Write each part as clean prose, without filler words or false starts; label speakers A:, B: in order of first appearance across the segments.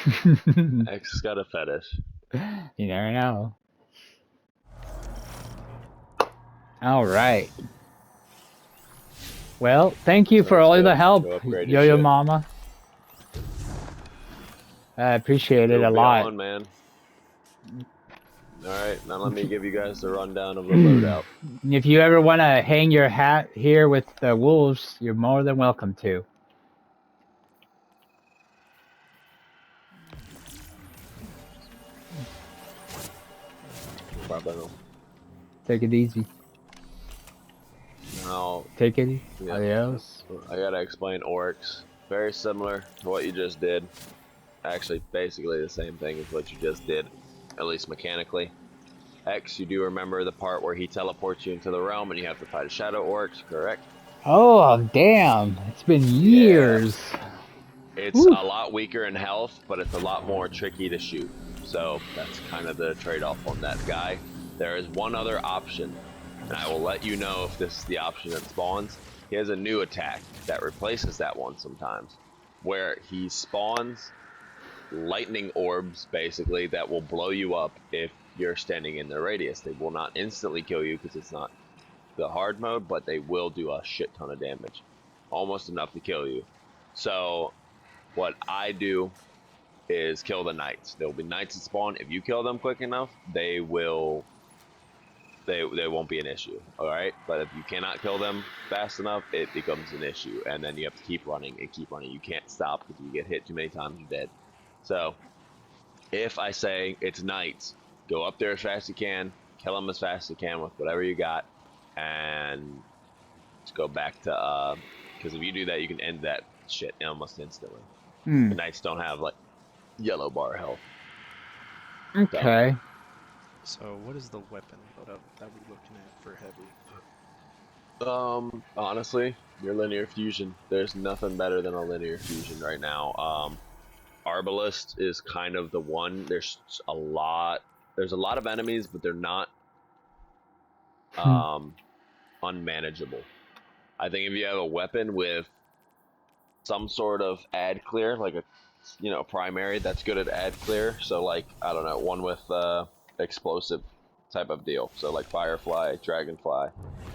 A: X has got a fetish.
B: You never know. All right. Well, thank you for
A: Let's
B: all of
A: go.
B: the help,
A: Go upgrade your
B: Yo-Yo
A: shit.
B: Mama. I appreciate it
A: It'll
B: a
A: be
B: lot.
A: on, man. Alright, now let me give you guys the rundown of the loadout.
B: If you ever want to hang your hat here with the wolves, you're more than welcome to.
A: Problemo.
B: Take it easy.
A: Now,
B: Take it easy.
A: yeah,
B: Adios.
A: I gotta explain Oryx. Very similar to what you just did. Actually, basically the same thing as what you just did, at least mechanically. X, you do remember the part where he teleports you into the realm and you have to fight a Shadow Oryx, correct?
B: Oh, damn. It's been
A: Yeah.
B: years.
A: It's
B: Woo.
A: a lot weaker in health, but it's a lot more tricky to shoot. So that's kind of the trade-off on that guy. There is one other option, and I will let you know if this is the option that spawns. He has a new attack that replaces that one sometimes, where he spawns lightning orbs, basically, that will blow you up if you're standing in their radius. They will not instantly kill you because it's not the hard mode, but they will do a shit ton of damage. Almost enough to kill you. So what I do is kill the knights. There will be knights that spawn. If you kill them quick enough, they won't be an issue. All right, but if you cannot kill them fast enough, it becomes an issue, and then you have to keep running and keep running. You can't stop because if you get hit too many times, you're dead. So if I say it's knights, go up there as fast as you can, kill them as fast as you can with whatever you got, and just go back to because if you do that, you can end that shit almost instantly.
B: Hmm.
A: The knights don't have like yellow bar health. So,
B: Okay.
C: So, what is the weapon loadout that we're looking at for heavy?
A: honestly, your linear fusion. There's nothing better than a linear fusion right now. Arbalest is kind of the one. A lot. There's a lot of enemies, but they're not um unmanageable. I think if you have a weapon with some sort of ad clear, like a primary that's good at ad clear. So like I don't know, one with explosive type of deal. So like Firefly, Dragonfly.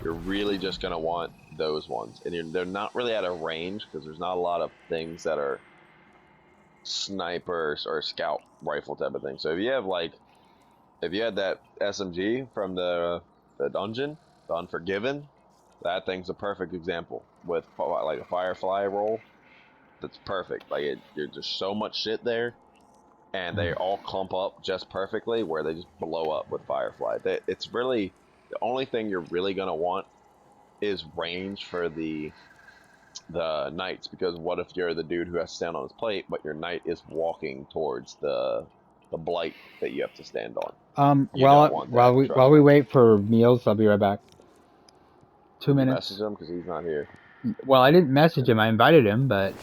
A: You're really just gonna want those ones, and they're not really out of range because there's not a lot of things that are snipers or scout rifle type of thing. So if you had that SMG from the dungeon, the Unforgiven, that thing's a perfect example with like a Firefly roll. That's perfect. Like there's just so much shit there, and they all clump up just perfectly where they just blow up with Firefly. It's really the only thing you're really gonna want is range for the knights, because what if you're the dude who has to stand on his plate, but your knight is walking towards the blight that you have to stand on? You don't
B: While
A: want
B: while
A: that.
B: we while
A: Trust
B: we
A: me.
B: wait for meals, I'll be right back. Two
A: Did you message
B: minutes.
A: him because he's not here?
B: Well, I didn't message him. I invited him, but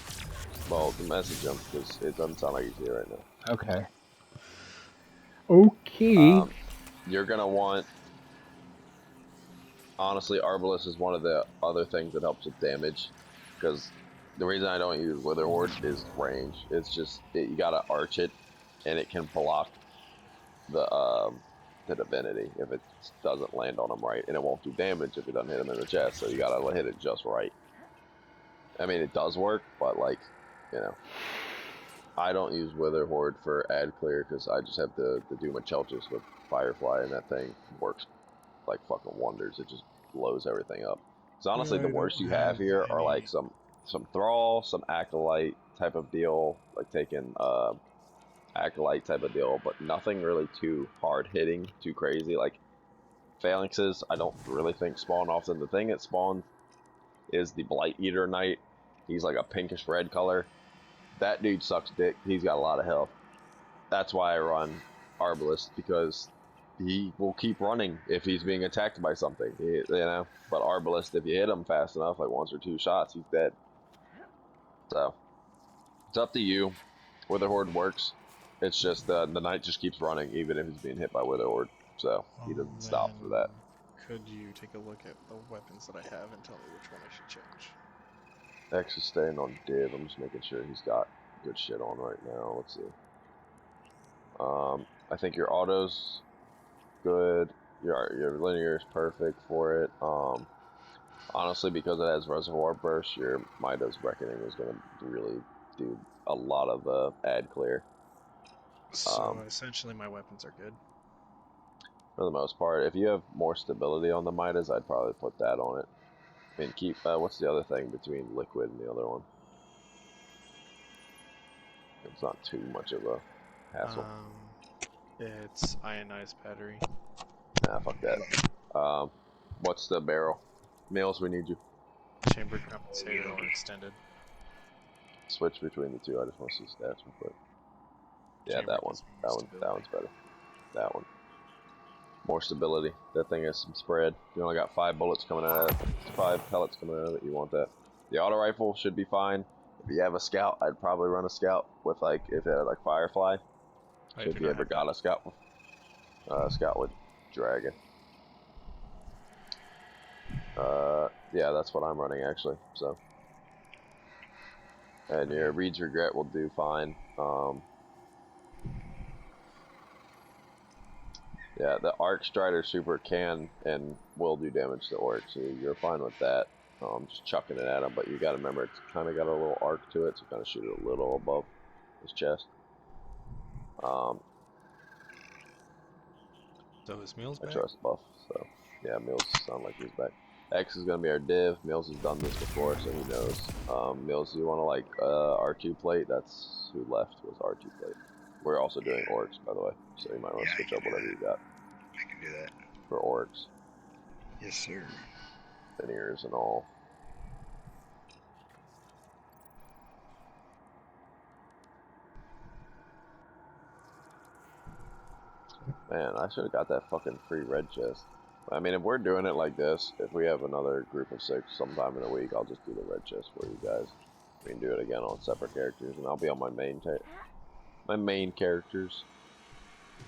A: Well, message him because it doesn't sound like he's here right now.
B: okay. Okay.
A: Um, you're gonna want, honestly, Arbalest is one of the other things that helps with damage, because the reason I don't use Witherhoard is range. It's just you gotta arch it, and it can block the divinity if it doesn't land on him right, and it won't do damage if it doesn't hit him in the chest. So you gotta hit it just right. I mean, it does work, but like, you know, I don't use Witherhoard for ad clear because I just have the Doom of Chelchis with Firefly, and that thing works like fucking wonders. It just blows everything up. So honestly, the
C: I don't
A: worst you have
C: have
A: here are like
C: any.
A: some Thrall, some Acolyte type of deal, like taking Acolyte type of deal, but nothing really too hard hitting, too crazy. Like Phalanxes, I don't really think spawn often. The thing that spawns is the Blight Eater Knight. He's like a pinkish red color. That dude sucks dick. He's got a lot of health. That's why I run Arbalest, because he will keep running if he's being attacked by something. But Arbalest, if you hit him fast enough, like once or two shots, he's dead. So it's up to you. Witherhoard works. It's just the knight just keeps running even if he's being hit by Witherhoard. So he doesn't stop for that.
C: Then could you take a look at the weapons that I have and tell me which one I should change?
A: X is staying on div. I'm just making sure he's got good shit on right now. Let's see. I think your auto's good. Your linear is perfect for it. Honestly, because it has reservoir burst, your Midas Reckoning is gonna really do a lot of ad clear.
C: So essentially, my weapons are good.
A: For the most part. If you have more stability on the Midas, I'd probably put that on it. I mean, keep, what's the other thing between liquid and the other one? It's not too much of a hassle.
C: It's ionized battery.
A: Nah, fuck that. What's the barrel? Mills, we need you.
C: Chambered compensator or extended.
A: Switch between the two. I just want to see stats real quick. Yeah,
C: Chambered
A: that one.
C: gives me more
A: That
C: stability.
A: one's better. That one. More stability. That thing has some spread. You only got 5 bullets coming out of it. 5 pellets coming out of it. You want that. The auto rifle should be fine. If you have a scout, I'd probably run a scout with like, if it had like Firefly.
C: I
A: If
C: do
A: you
C: not
A: ever
C: have
A: got a scout with Dragon. Yeah, that's what I'm running actually. So, and your Reed's Regret will do fine. Yeah, the Arc Strider Super can and will do damage to orcs, so you're fine with that. Just chucking it at him, but you gotta remember it's kind of got a little arc to it, so kind of shoot it a little above his chest.
C: So is Meals
A: I
C: back?
A: trust Buff, so yeah, Mills sound like he's back. X is gonna be our div. Mills has done this before, so he knows. Mills, you want to like R2 plate? That's who left was R2 plate. We're also doing orcs, by the way, so you might want to switch up whatever you got
D: I can do that.
A: for orcs,
D: Yes, sir.
A: linears and all. Man, I should have got that fucking free red chest. I mean, if we're doing it like this, if we have another group of 6 sometime in the week, I'll just do the red chest for you guys. We can do it again on separate characters, and I'll be on my main characters.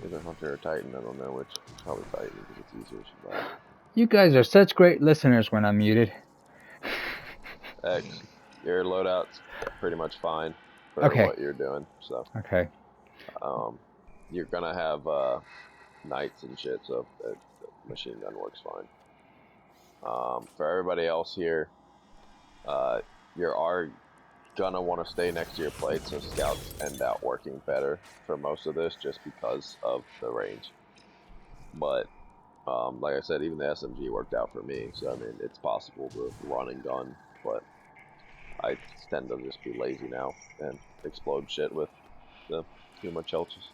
A: Either Hunter or Titan, I don't know which. Probably Titan because it's easier to survive.
B: You guys are such great listeners when I'm muted.
A: X, your loadout's pretty much fine for
B: Okay.
A: what you're doing. So,
B: Okay.
A: you're gonna have knights and shit, so the machine gun works fine. For everybody else here, you are gonna want to stay next to your plate, so scouts end out working better for most of this just because of the range. But like I said, even the SMG worked out for me, so I mean it's possible to run and gun, but I tend to just be lazy now and explode shit with the too much Elches.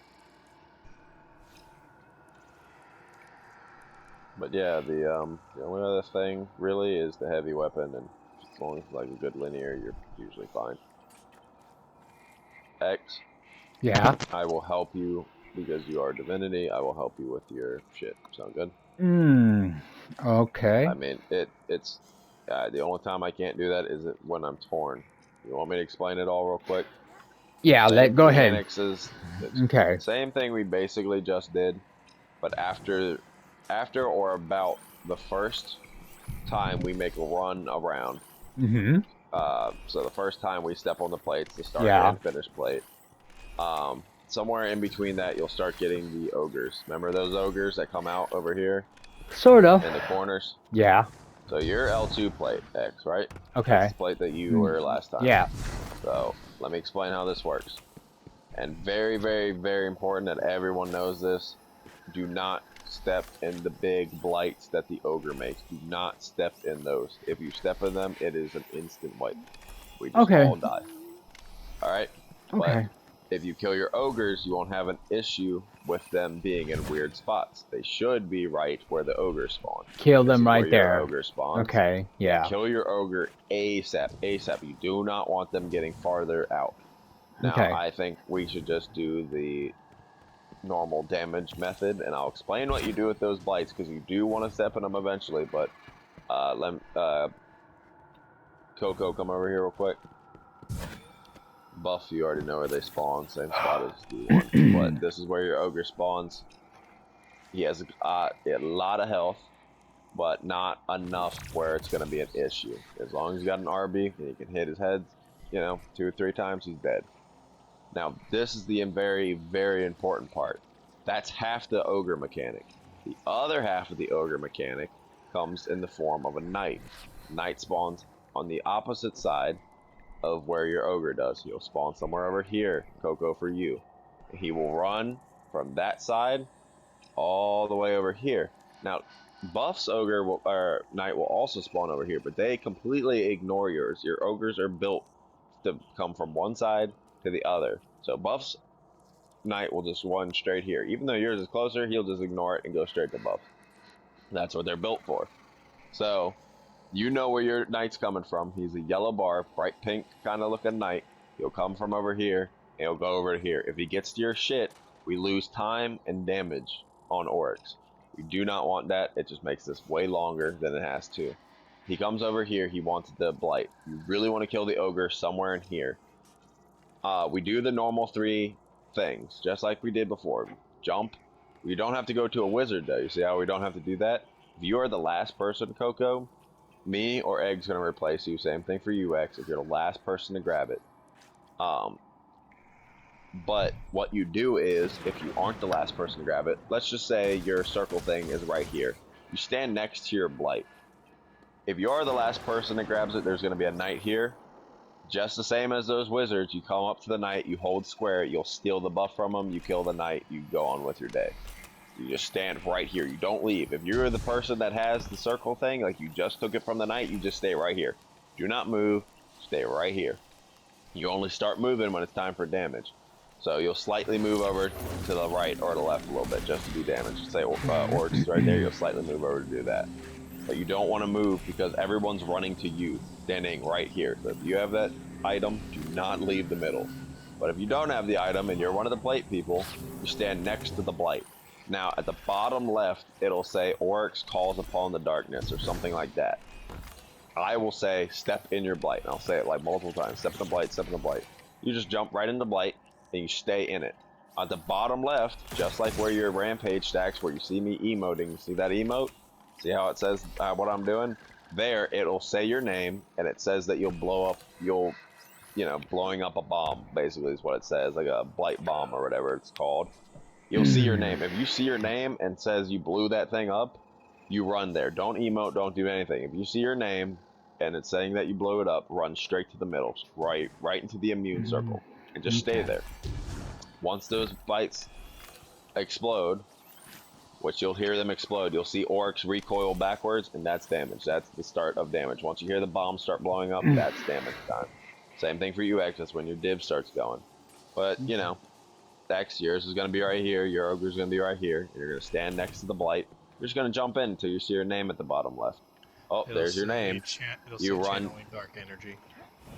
A: But yeah, the only other thing really is the heavy weapon, and as long as like a good linear, you're usually fine. X,
B: Yeah.
A: I will help you because you are divinity. I will help you with your shit. Sound good?
B: Okay.
A: I mean, it's the only time I can't do that is when I'm torn. You want me to explain it all real quick?
B: Yeah,
A: Same
B: go ahead.
A: mechanics as
B: Okay.
A: same thing we basically just did, but after or about the first time we make a run around.
B: Mm-hmm.
A: So the first time we step on the plates, the start
B: Yeah.
A: and finish plate. Somewhere in between that, you'll start getting the ogres. Remember those ogres that come out over here
B: Sort of.
A: in the corners?
B: Yeah.
A: So you're L2 plate X, right?
B: Okay.
A: That's the plate that you were last time.
B: Yeah.
A: So let me explain how this works. And very, very, very important that everyone knows this. Do not step in the big blights that the ogre makes. Do not step in those. If you step in them, it is an instant wipe. We just all die. Alright?
B: Okay.
A: But if you kill your ogres, you won't have an issue with them being in weird spots. They should be right where the ogre spawns.
B: Kill
A: This
B: them
A: is
B: right
A: where your
B: there.
A: ogre spawns.
B: Okay. Yeah.
A: Kill your ogre ASAP. ASAP. You do not want them getting farther out. Now,
B: Okay.
A: I think we should just do the normal damage method, and I'll explain what you do with those blights, because you do want to step in them eventually, but Coco, come over here real quick. Buff, you already know where they spawn, same spot as D1, but this is where your ogre spawns. He has a lot of health, but not enough where it's going to be an issue. As long as you got an RB and you can hit his head, 2 or 3 times, he's dead. Now, this is the very, very important part. That's half the ogre mechanic. The other half of the ogre mechanic comes in the form of a knight. Knight spawns on the opposite side of where your ogre does. He'll spawn somewhere over here, Coco, for you. He will run from that side all the way over here. Now, Buff's ogre or knight will also spawn over here, but they completely ignore yours. Your ogres are built to come from one side to the other. So Buff's knight will just run straight here. Even though yours is closer, he'll just ignore it and go straight to Buff. That's what they're built for. So, you know where your knight's coming from. He's a yellow bar, bright pink kind of looking knight. He'll come from over here, and he'll go over to here. If he gets to your shit, we lose time and damage on Oryx. We do not want that. It just makes this way longer than it has to. He comes over here. He wants the blight. You really want to kill the ogre somewhere in here. We do the normal 3 things, just like we did before. Jump. You don't have to go to a wizard, though. You see how we don't have to do that? If you are the last person, Coco, me or Egg's going to replace you. Same thing for you, X, if you're the last person to grab it. But what you do is, if you aren't the last person to grab it, let's just say your circle thing is right here. You stand next to your blight. If you are the last person that grabs it, there's going to be a knight here. Just the same as those wizards, you come up to the knight, you hold square, you'll steal the buff from them, you kill the knight, you go on with your day. You just stand right here, you don't leave. If you're the person that has the circle thing, like you just took it from the knight, you just stay right here. Do not move, stay right here. You only start moving when it's time for damage. So you'll slightly move over to the right or the left a little bit just to do damage. Say Oryx is right there, you'll slightly move over to do that. But you don't want to move because everyone's running to you, standing right here. So if you have that item, do not leave the middle. But if you don't have the item and you're one of the blight people, you stand next to the blight. Now at the bottom left, it'll say Oryx calls upon the darkness or something like that. I will say step in your blight, and I'll say it like multiple times. Step in the blight, step in the blight. You just jump right into blight and you stay in it. At the bottom left, just like where your rampage stacks, where you see me emoting, see that emote? See how it says what I'm doing? There, it'll say your name, and it says that you'll blow up, blowing up a bomb, basically is what it says, like a blight bomb or whatever it's called. You'll see your name. If you see your name and says you blew that thing up, you run there. Don't emote, don't do anything. If you see your name and it's saying that you blew it up, run straight to the middle, right into the immune circle, and just stay there. Once those bites explode, which you'll hear them explode, you'll see Oryx recoil backwards, and that's damage. That's the start of damage. Once you hear the bombs start blowing up, that's damage time. Same thing for you, X. That's when your div starts going. But, X, yours is going to be right here. Your ogre's going to be right here. You're going to stand next to the blight. You're just going to jump in until you see your name at the bottom left. Oh, there's your name. You run.
C: Dark energy.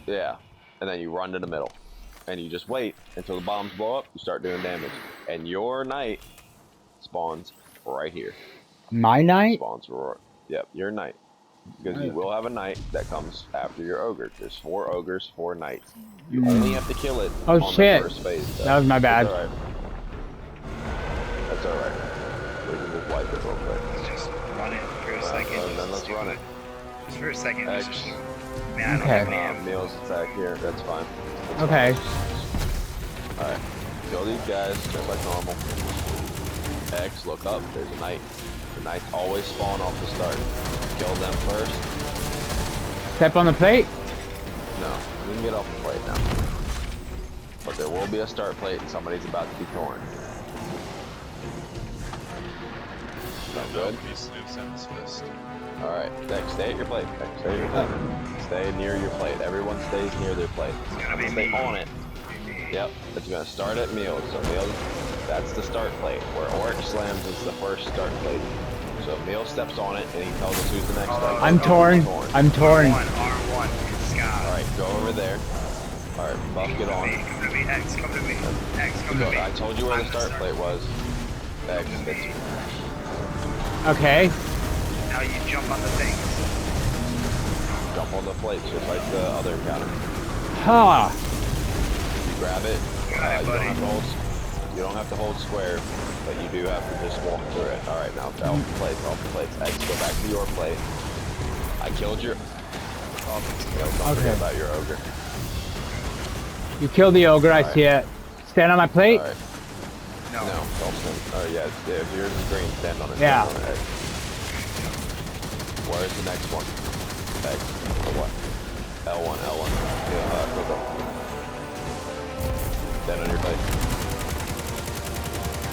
A: Yeah. And then you run to the middle. And you just wait until the bombs blow up. You start doing damage. And your knight spawns right here.
B: My knight?
A: Spawns right. Yep, your knight. Because you will have a knight that comes after your ogre. There's 4 ogres, 4 knights. You only have to kill it on
B: shit.
A: the first phase.
B: That was my bad.
A: That's alright. That's alright. We can just wipe it real quick.
D: Let's just run it for a second.
A: Then let's run it.
D: Just for a second.
A: X.
D: Just, man, I don't
B: Okay.
D: have any ammo.
A: Meals attack here. That's fine.
B: Okay.
A: Alright. Kill these guys just like normal. X, look up. There's a knight. The knights always spawn off the start. Kill them first.
B: Step on the plate?
A: No, you can get off the plate now. But there will be a start plate and somebody's about to be torn. Sound good?
C: He snoops in his fist.
A: Alright, Dex, stay at your plate. Dex, stay at your plate. Stay near your plate. Everyone stays near their plate.
D: gonna be
A: Stay
D: me.
A: on it. Yep, it's gonna start at meals. So meals, that's the start plate. Where Oryx slams is the first start plate. So Meal steps on it and he tells us who's the next guy.
B: I'm torn. I'm torn.
D: R1, Scott.
A: Alright, go over there. Alright, Buff, get on.
D: Come to me, X, come to me. X, come to me.
A: I told you where the start plate was. X, it's
B: Okay.
D: Now you jump on the things.
A: jump on the plate just like the other encounter.
B: Ha.
A: You grab it.
D: Alright,
A: You don't have to hold square, but you do have to just walk through it. Alright, now off the plates. X, go back to your plate. I killed your... don't forget about your ogre.
B: You killed the ogre, I
A: Alright.
B: see it. Stand on my plate.
A: Alright.
D: No.
A: No, don't stand. Oh yeah, if yours is green, stand on it.
B: Yeah.
A: Stand on it. Where's the next one? X. Or what? L1, L1. Yeah, go. Stand on your plate.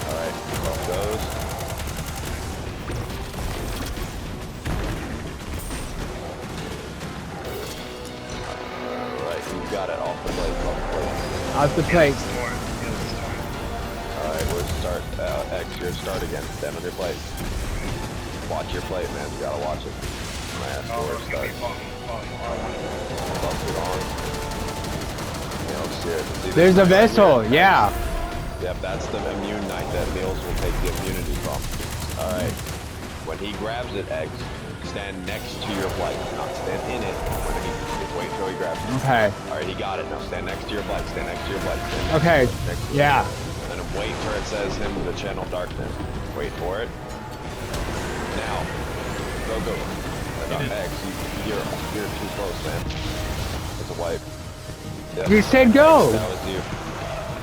A: Alright, off goes. Alright, you got it. Off the plate, off the plate.
B: Off the plate.
A: Alright, we'll start. X, your start again. Stand on your plate. Watch your plate, man. You gotta watch it. My ass forward start. Bust it on. You know, see it. See
B: There's
A: this
B: a
A: knight right
B: vessel.
A: here?
B: Yeah.
A: Yep, that's the immune knight that Meals will take the immunity from. Alright. When he grabs it, X, stand next to your blight. Not stand in it. When he, just wait until he grabs it.
B: Okay.
A: Alright, he got it. Now stand next to your blight. Stand next to your blight. Stand next
B: Okay.
A: to it, next to it.
B: Yeah.
A: And then wait for it says him to channel darkness. Wait for it. Now. Go. X, you're too close, man. It's a wipe. Yep.
B: You said go.
A: That was you.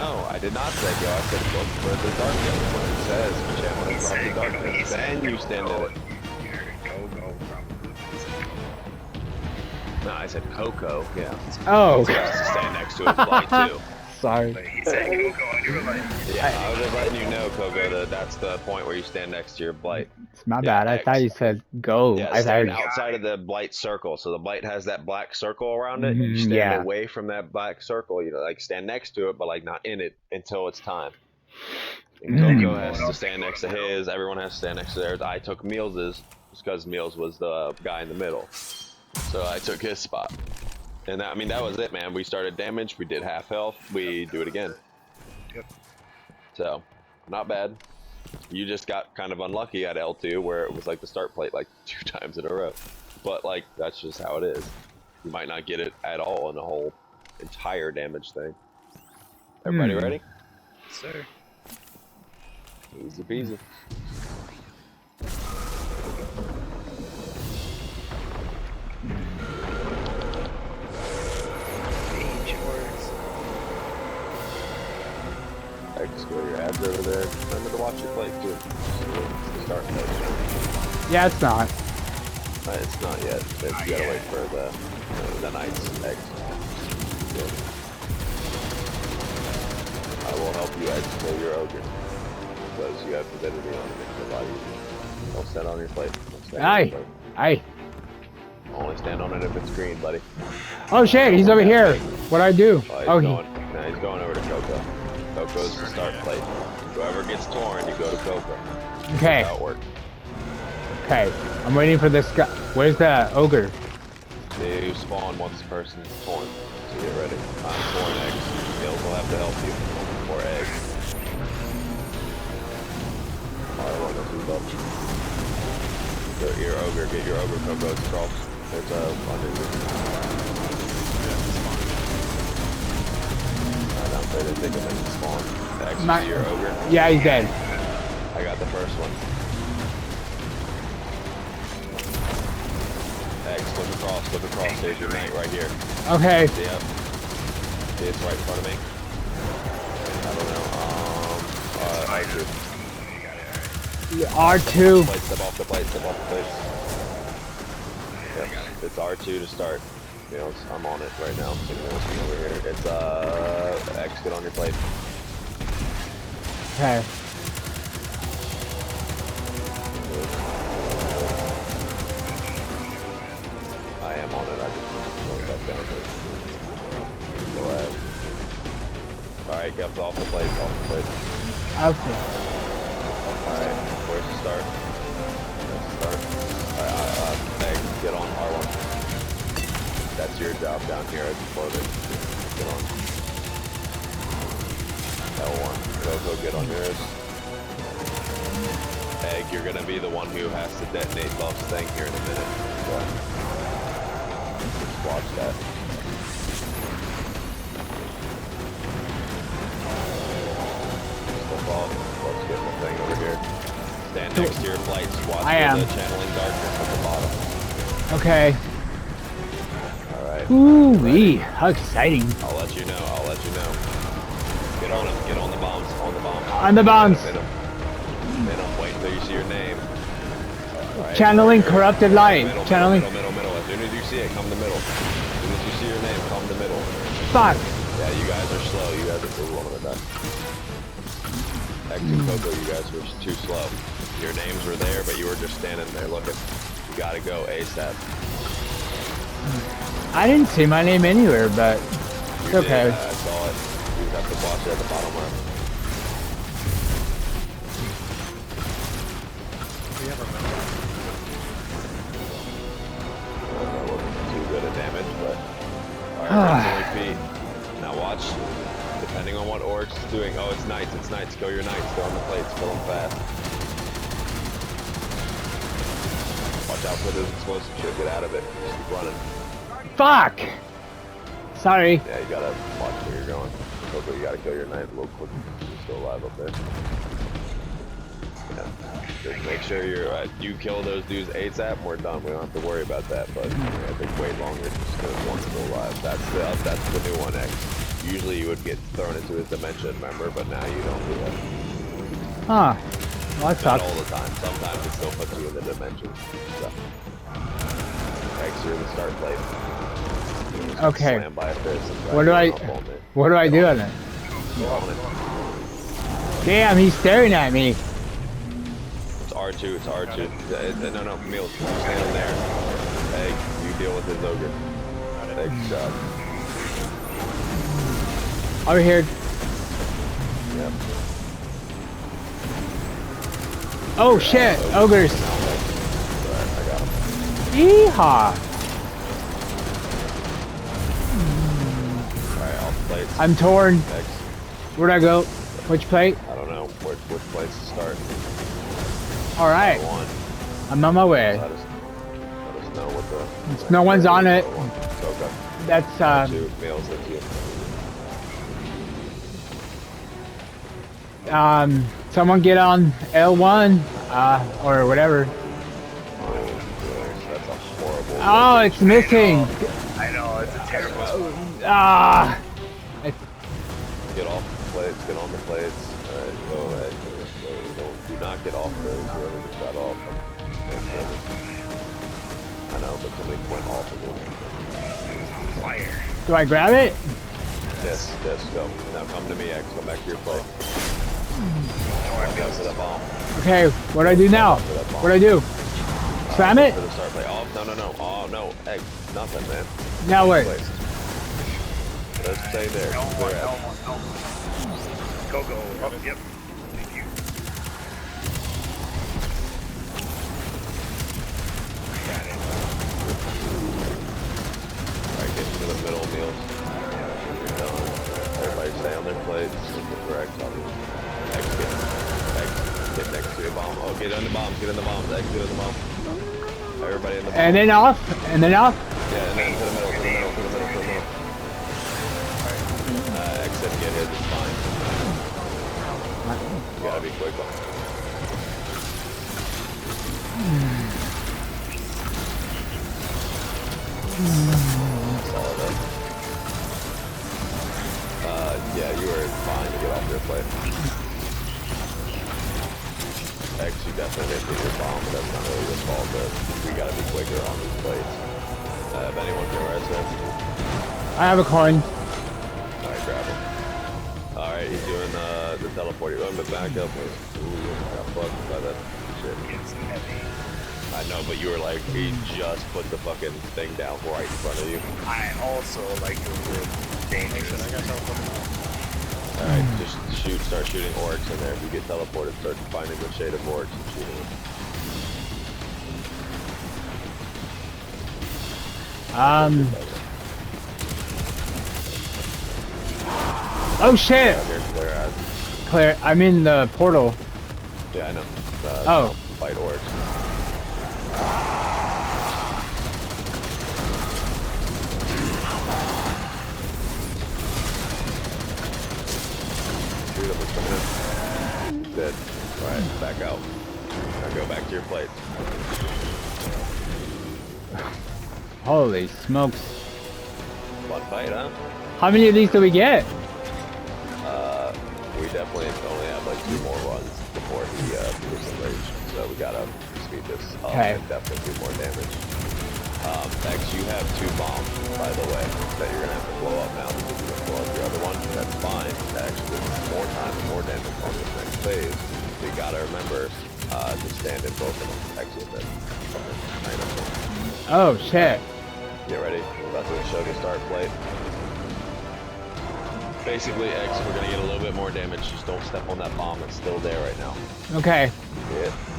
A: No, I did not say go. I said look for the darkness. When it says channel
D: He
A: from
D: said
A: the
D: go. He
A: darkness,
D: said
A: then you stand in it.
D: Go from.
A: No, I said Coco. Yeah.
B: Oh.
A: So he has to stand next to his blight too.
B: Sorry.
D: But he said go, and you were like,
A: Yeah, I was just letting you know, Coco, that that's the point where you stand next to your blight.
B: It's my
A: Yeah,
B: bad. I
A: X.
B: thought you said go.
A: Yeah,
B: I
A: stand
B: thought.
A: outside of the blight circle. So the blight has that black circle around it. You
B: Mhm,
A: stand
B: yeah.
A: away from that black circle. You know, like stand next to it, but like not in it until it's time. And Coco has to stand next to his. Everyone has to stand next to theirs. I took Meals's just because Meals was the guy in the middle. So I took his spot. And that, I mean, that was it, man. We started damage. We did half health. We do it again.
D: Yep.
A: So, not bad. You just got kind of unlucky at L2 where it was like the start plate like 2 times in a row. But like, that's just how it is. You might not get it at all in the whole entire damage thing. Everybody ready?
D: sir.
A: Easy peasy. X, go your ads over there. Remember to watch your plate too. It's the start plate.
B: Yeah, it's not.
A: It's not yet. You gotta wait for the Knights X. Yeah. I will help you X kill your ogre. Because you have divinity on it, makes it a lot easier. Don't stand on your plate. Don't stand on
B: Aye.
A: your plate.
B: Aye.
A: Only stand on it if it's green, buddy.
B: Oh shit, he's over here. What'd I do?
A: Oh,
B: Oh,
A: he's going over to Coco. Coco's the start plate. Whoever gets torn, you go to Coco.
B: okay.
A: That's how it works.
B: Okay. I'm waiting for this guy. Where's the ogre?
A: You spawn once the person's torn. So get ready. I'm torn eggs. Gills will have to help you. Or eggs. Alright, one of those up. Get your ogre, Coco, it's cross. There's under you. They didn't think of it to spawn. X,
B: My-
A: see your ogre.
B: Yeah, he's dead.
A: I got the first one. X, look across, there's your knight right here.
B: Okay.
A: See up? See, it's right in front of me. I don't know, R2.
B: R2.
A: Plate, step off the plate. Yep. It's R2 to start. You know, I'm on it right now. Over here. It's X, get on your plate.
B: Okay.
A: I am on it. I just going back down here. Go ahead. Alright, get off the plate.
B: Okay.
A: Alright, where's the start? Alright, Egg, get on R1. That's your job down here at the clothing. Get on. L1. Go get on yours. Egg, you're gonna be the one who has to detonate Buff's thing here in a minute. So, just watch that. Step off. Let's get the thing over here. Stand next to your flights. Watch
B: I am.
A: the channeling darkness at the bottom.
B: Okay.
A: Alright.
B: Ooh-wee. How exciting.
A: I'll let you know. Get on him. Get on the bombs. On the bombs.
B: On the bombs.
A: Hit him. Hit him. Wait until you see your name. Alright,
B: Channeling
A: right here.
B: corrupted light.
A: Middle,
B: Channeling.
A: middle. As soon as you see it, come to middle. As soon as you see your name, come to middle.
B: Fuck.
A: Yeah, you guys are slow. You guys are too long to die. X and Coco, you guys were too slow. Your names were there, but you were just standing there looking. You gotta go ASAP.
B: I didn't see my name anywhere, but it's
A: You
B: okay.
A: did, I saw it. You have to watch it at the bottom left.
C: We have a minute.
A: That wasn't too good a damage, but... Alright, repeat. Now watch. Depending on what Oryx is doing. Oh, it's knights. Kill your knights. Go on the plates. Kill them fast. Watch out for this explosive shit. Get out of it. Just keep running.
B: Fuck. Sorry.
A: Yeah, you gotta watch where you're going. Coco, you gotta kill your knight a little quick. You're still alive up there. Yeah. Just make sure you kill those dudes ASAP and we're done. We don't have to worry about that, but yeah, if they wait longer, just because one's still alive. That's the new one, X. Usually you would get thrown into his dimension, remember? But now you don't do that.
B: Huh. Well, that
A: Not
B: sucks.
A: all the time. Sometimes it still puts you in the dimension. So. X, you're in the start plate. You just
B: Okay.
A: Slam by a fist and try
B: What
A: to
B: do
A: get
B: I?
A: up on it.
B: What do I do on it?
A: Go on it.
B: Damn, he's staring at me.
A: It's R2, it's R2. No, Meals, you stand there. Egg, you deal with his ogre. Egg shot.
B: Over here.
A: Yep.
B: Oh shit, ogres.
A: Alright, I got him.
B: Yeehaw.
A: Alright, off the plates.
B: I'm torn.
A: X.
B: Where'd I go? Which plate?
A: I don't know which place to start.
B: All right.
A: One.
B: I'm on my way.
A: Let us know what the...
B: No one's on it.
A: Okay.
B: That's
A: Two Meals, that's you.
B: someone get on L1 or whatever.
A: Oh, that's a horrible...
B: Oh, it's missing.
D: I know, it's a terrible.
B: Ah.
A: Get off the plates, get on the plates. Alright, go ahead. Do not get off those. Whoever just got off. I know, but somebody went off of it.
D: Fire.
B: Do I grab it?
A: This, go. Now come to me, X. Come back to your plate. Go for the bomb.
B: Okay, what do I do now? What do I do? Slam it?
A: For the start play. Oh, no. Oh, no. X. Nothing, man.
B: Now what?
A: Place. Just stay there.
D: L1,
A: Clear out.
D: L1. Go. Oh, yep. Thank you. Got it.
A: Alright, get into the middle meals. You're done. Everybody stay on their plates. Look for X. X, get next to your bomb. Oh, get in the bombs. Get in the bombs. X, get in the bomb. Everybody in the bomb.
B: And then off. And then off.
A: Yeah, and then to the middle. X didn't get hit. It's fine. You gotta be quick on it. Solid up. Yeah, you were fine to get off your plate. X, you definitely didn't get your bomb, but that's not really your fault, but we gotta be quicker on these plates. If anyone can rest it.
B: I have a coin.
A: Alright, grab him. Alright, he's doing the teleporter. Let him back up. Ooh, got fucked by that shit.
D: It's heavy.
A: I know, but you were like, he just put the fucking thing down right in front of you.
D: I also like it with dangerous.
C: I got teleported.
A: Alright, just start shooting orcs in there. If you get teleported, start finding the shade of orcs and shooting them.
B: Oh shit.
A: Yeah, here's clear out.
B: Claire, I'm in the portal.
A: Yeah, I know.
B: Oh.
A: Fight orcs. Shoot him, it's coming in. Dead. Alright, back out. Now go back to your plate.
B: Holy smokes.
A: Fun fight, huh?
B: How many of these do we get?
A: we definitely only have like 2 more runs before he gets enraged. So we gotta speed this up
B: Okay.
A: and definitely do more damage. X, you have 2 bombs, by the way, that you're gonna have to blow up now because you didn't blow up your other one. That's fine. That actually gives us more time and more damage on this next phase. So you gotta remember to stand in both of them. Exit that.
B: Oh shit.
A: Get ready. We're about to show the start plate. Basically, X, we're gonna get a little bit more damage. Just don't step on that bomb that's still there right now.
B: Okay.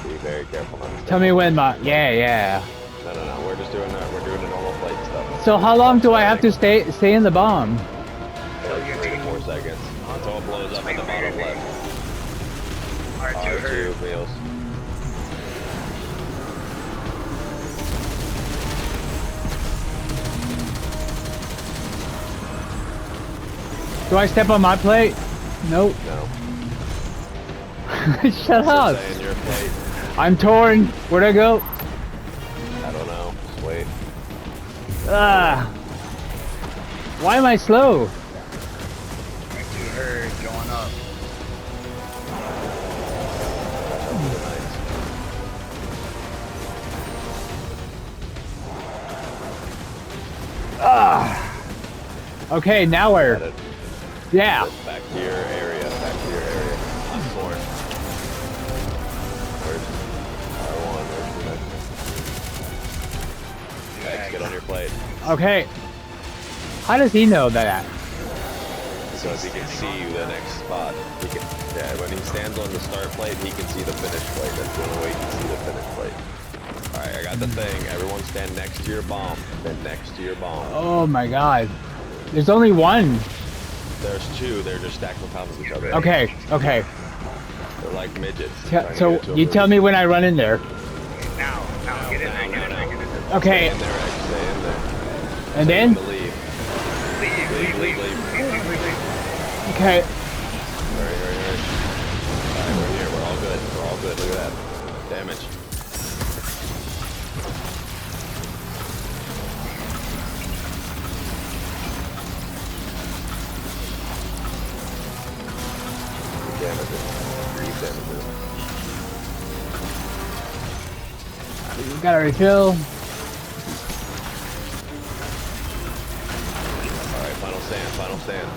A: Be very careful not to step
B: Tell me
A: on
B: when my. Yeah.
A: No. We're just doing that. We're doing the normal plate stuff.
B: So how long do I have to stay in the bomb?
A: Like 3 to 4 seconds until it blows up at the bottom left.
D: R2 hurt.
A: R2 wheels.
B: Do I step on my plate? Nope.
A: No.
B: Shut up.
A: Stay in your plate.
B: I'm torn. Where'd I go?
A: I don't know. Just wait.
B: Ah. Why am I slow?
D: R2 hurt. Going up.
B: Okay, now where?
A: Got it.
B: Yeah.
A: Back to your area. Back to your area. I'm torn. Where's R1? Where's the next? X, get on your plate.
B: Okay. How does he know that?
A: So if he can see you the next spot, he can. Yeah, when he stands on the start plate, he can see the finish plate. That's the only way he can see the finish plate. All right, I got the thing. Everyone stand next to your bomb. Then next to your bomb.
B: Oh my god. There's only one.
A: There's 2. They're just stacked on top of each other.
B: Okay.
A: They're like midgets.
B: So you tell me when I run in there.
D: Now, get in there, get in there, get in there.
B: Okay.
A: Stay in there, X. Stay in there.
B: And
A: Tell
B: then?
A: them to leave.
D: Leave.
B: Okay.
A: Hurry. Alright, we're here. We're all good. We're all good. Look at that. Damage. Keep damaging.
B: You gotta refill.
A: Alright, final stand.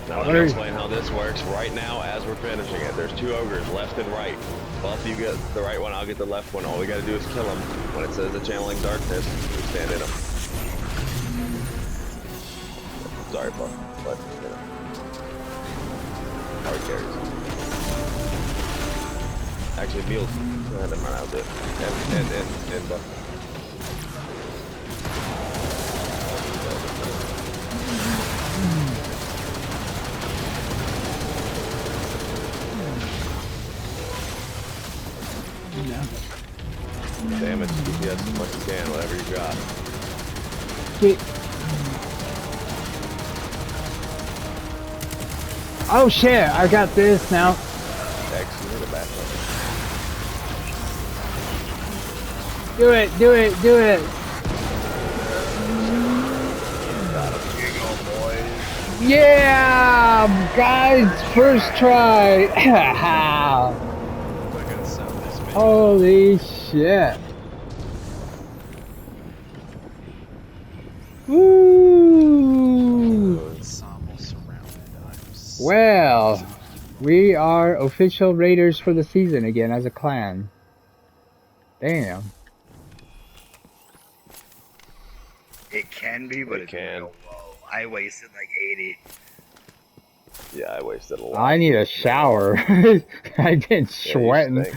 A: Now let me
B: Alright.
A: explain how this works right now as we're finishing it. There's 2 ogres, left and right. Buff, you get the right one, I'll get the left one. All we gotta do is kill them. When it says the channeling darkness, we stand in them. Sorry, Buff, but, you know. Hard carries. Actually, Meals. Go ahead and run out of it. And Buff. Damage, DPS as much as you can, whatever you got.
B: Oh shit, I got this now.
A: X, you need a backup.
B: Do it.
D: Here you go, boys.
B: Yeah, guys, first try.
C: I gotta sound this big.
B: Holy shit. Woo.
C: Ensemble surrounded.
B: Well, we are official raiders for the season again as a clan. Damn.
D: It can be, but
A: It
D: it's
A: can.
D: real low. I wasted like 80.
A: Yeah, I wasted a lot.
B: I need a shower. I've been sweating.
A: stink.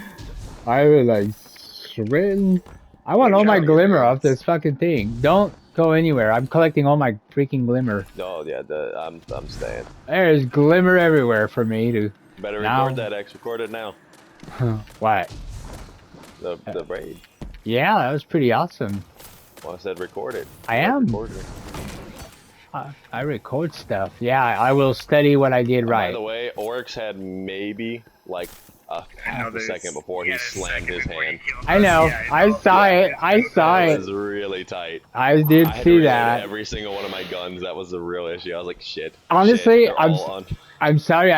B: I was like sweating. I want all my glimmer off this fucking thing. Don't go anywhere. I'm collecting all my freaking glimmer.
A: Oh yeah, I'm staying.
B: There's glimmer everywhere for me to.
A: Better
B: Now-
A: record that, X. Record it now.
B: What?
A: The raid.
B: Yeah, that was pretty awesome.
A: Well, I said record it.
B: I am.
A: Recorded it.
B: I record stuff. Yeah, I will study what I did
A: By
B: right.
A: the way, Oryx had maybe like a half a second before he slammed his hand.
B: I know. I saw it. I saw
A: It
B: it.
A: was really tight.
B: I did
A: I had to
B: see
A: reload
B: that.
A: every single one of my guns. That was the real issue. I was like, shit.
B: Honestly,
A: shit, they're
B: I'm
A: all on.
B: I'm sorry.